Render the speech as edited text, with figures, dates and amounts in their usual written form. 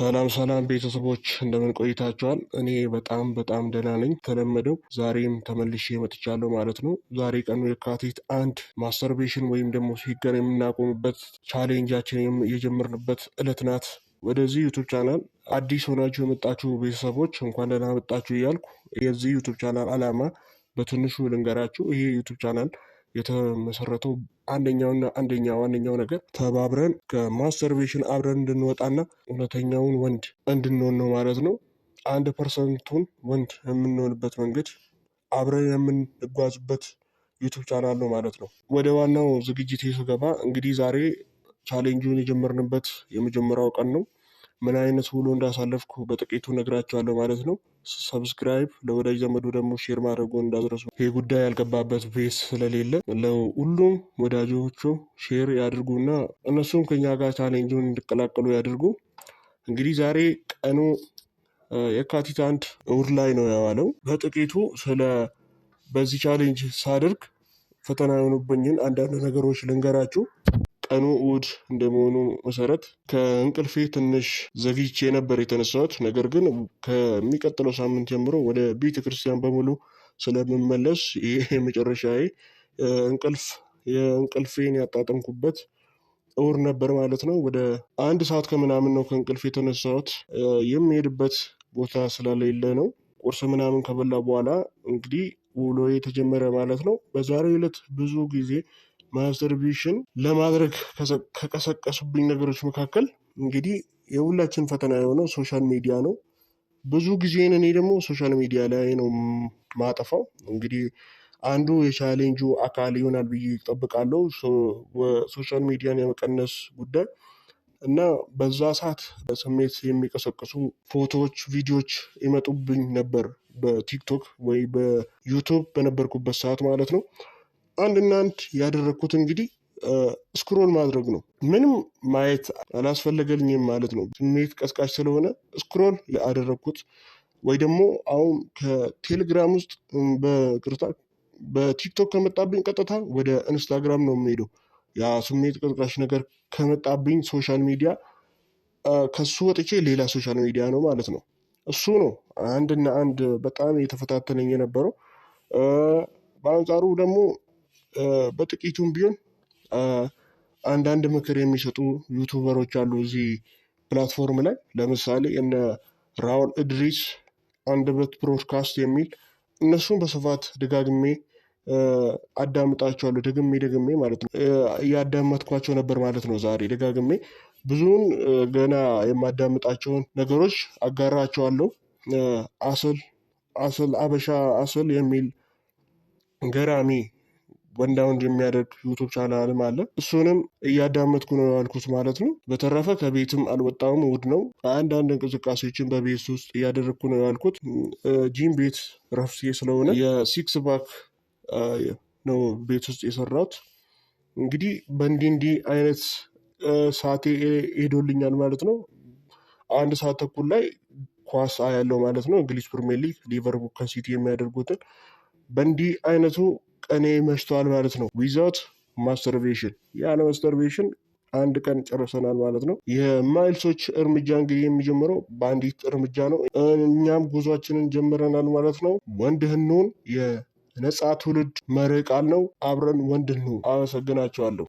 ሰላም ሰላም ቤተሰቦች እንደምን ቆይታችኋል? እኔ በጣም ደህና ነኝ። ተለመደው ዛሬም ተመልሼ መጥቻለሁ ማለት ነው። ዛሬ ቀኑ የካቲት 1 ማስተርቤሽን ወይም ደግሞ ሲጋራ የምናቆምበት ቻሌንጃችን የጀመርንበት እለት ናት። ወደዚህ ዩቱብ ቻናል አዲስ ሆናችሁ የመጣችሁ ቤተሰቦች እንኳን ደህና መጣችሁ እያልኩ የዚህ ዩቱብ ቻናል ዓላማ በትንሹ ልንገራችሁ። ይሄ ዩቱብ ቻናል የተመሰረተው ዋነኛው ነገር ተባብረን ከማስተርቤሽን አብረን እንድንወጣና እውነተኛውን ወንድ እንድንሆን ነው ማለት ነው። 1%ቱን ወንድ የምንሆንበት መንገድ አብረን የምንጓዝበት ዩቱብ ቻናል ነው ማለት ነው። ወደ ዋናው ዝግጅት ስገባ እንግዲህ ዛሬ ቻሌንጁን የጀመርንበት የመጀመሪያው ቀን ነው። ምን አይነት ውሎ እንዳሳለፍኩ በጥቂቱ ነግራቸዋለሁ ማለት ነው። ሰብስክራይብ ለወዳጅ ዘመዱ ደግሞ ሼር ማድረጉን እንዳትረሱ። ይህ ጉዳይ ያልገባበት ቤት ስለሌለ ለሁሉም ወዳጆቹ ሼር ያድርጉና እነሱም ከኛ ጋር ቻሌንጁን እንዲቀላቀሉ ያድርጉ። እንግዲህ ዛሬ ቀኑ የካቲት 1 እሁድ ላይ ነው የዋለው። በጥቂቱ በዚህ ቻሌንጅ ሳደርግ ፈተና የሆኑብኝን አንዳንድ ነገሮች ልንገራችሁ። ቀኑ እሁድ እንደመሆኑ መሰረት ከእንቅልፌ ትንሽ ዘግይቼ ነበር የተነሳሁት። ነገር ግን ከሚቀጥለው ሳምንት ጀምሮ ወደ ቤተ ክርስቲያን በሙሉ ስለምመለስ ይሄ የመጨረሻዬ የእንቅልፌን ያጣጠምኩበት እሁድ ነበር ማለት ነው። ወደ 1 ሰዓት ከምናምን ነው ከእንቅልፍ የተነሳሁት። የሚሄድበት ቦታ ስለሌለ ነው። ቁርስ ምናምን ከበላ በኋላ እንግዲህ ውሎዬ ተጀመረ ማለት ነው። በዛሬው ዕለት ብዙ ጊዜ ማስተርቤሽን ለማድረግ ከቀሰቀሱብኝ ነገሮች መካከል እንግዲህ የሁላችን ፈተና የሆነው ሶሻል ሚዲያ ነው። ብዙ ጊዜን እኔ ደግሞ ሶሻል ሚዲያ ላይ ነው ማጠፋው። እንግዲህ አንዱ የቻሌንጁ አካል ይሆናል ብዬ እጠብቃለሁ ሶሻል ሚዲያን የመቀነስ ጉዳይ እና በዛ ሰዓት ስሜት የሚቀሰቅሱ ፎቶዎች፣ ቪዲዮዎች ይመጡብኝ ነበር በቲክቶክ ወይ በዩቱብ በነበርኩበት ሰዓት ማለት ነው። አንድ ያደረግኩት እንግዲህ ስክሮል ማድረግ ነው። ምንም ማየት አላስፈለገልኝም ማለት ነው። ስሜት ቀስቃሽ ስለሆነ ስክሮል ያደረግኩት ወይ ደግሞ አሁን ከቴሌግራም ውስጥ በቲክቶክ ከመጣብኝ ቀጥታ ወደ ኢንስታግራም ነው የሚሄደው። ያ ስሜት ቀስቃሽ ነገር ከመጣብኝ ሶሻል ሚዲያ ከሱ ወጥቼ ሌላ ሶሻል ሚዲያ ነው ማለት ነው። እሱ ነው አንድ በጣም የተፈታተነኝ የነበረው። በአንጻሩ ደግሞ በጥቂቱም ቢሆን አንዳንድ ምክር የሚሰጡ ዩቱበሮች አሉ እዚህ ፕላትፎርም ላይ። ለምሳሌ እነ ራውል እድሪስ አንደበት ብሮድካስት የሚል እነሱን በስፋት ደጋግሜ አዳምጣቸዋለሁ። ደግሜ ማለት ነው እያዳመጥኳቸው ነበር ማለት ነው። ዛሬ ደጋግሜ ብዙውን ገና የማዳምጣቸውን ነገሮች አጋራቸዋለሁ። አበሻ አስል የሚል ገራሚ ወንዳ ወንድ የሚያደርግ ዩቱብ ቻናልም አለ። እሱንም እያዳመጥኩ ነው ያልኩት ማለት ነው። በተረፈ ከቤትም አልወጣሁም፣ እሑድ ነው። አንዳንድ እንቅስቃሴዎችን በቤት ውስጥ እያደረግኩ ነው ያልኩት። ጂም ቤት ረፍቴ ስለሆነ የሲክስ ባክ ነው ቤት ውስጥ የሰራሁት። እንግዲህ በእንዲህ አይነት ሰዓቴ ሄዶልኛል ማለት ነው። 1 ሰዓት ተኩል ላይ ኳስ ያለው ማለት ነው። እንግሊዝ ፕሪሚየር ሊግ ሊቨርፑል ከሲቲ የሚያደርጉትን በእንዲህ አይነቱ ቀኔ መሽተዋል ማለት ነው። ዊዛውት ማስተርቤሽን ያለ ማስተርቤሽን 1 ቀን ጨርሰናል ማለት ነው። የማይልሶች እርምጃ እንግዲህ የሚጀምረው በአንዲት እርምጃ ነው። እኛም ጉዟችንን ጀምረናል ማለት ነው። ወንድ እንሁን የነጻ ትውልድ መሪ ቃል ነው። አብረን ወንድ እንሁን። አመሰግናቸዋለሁ።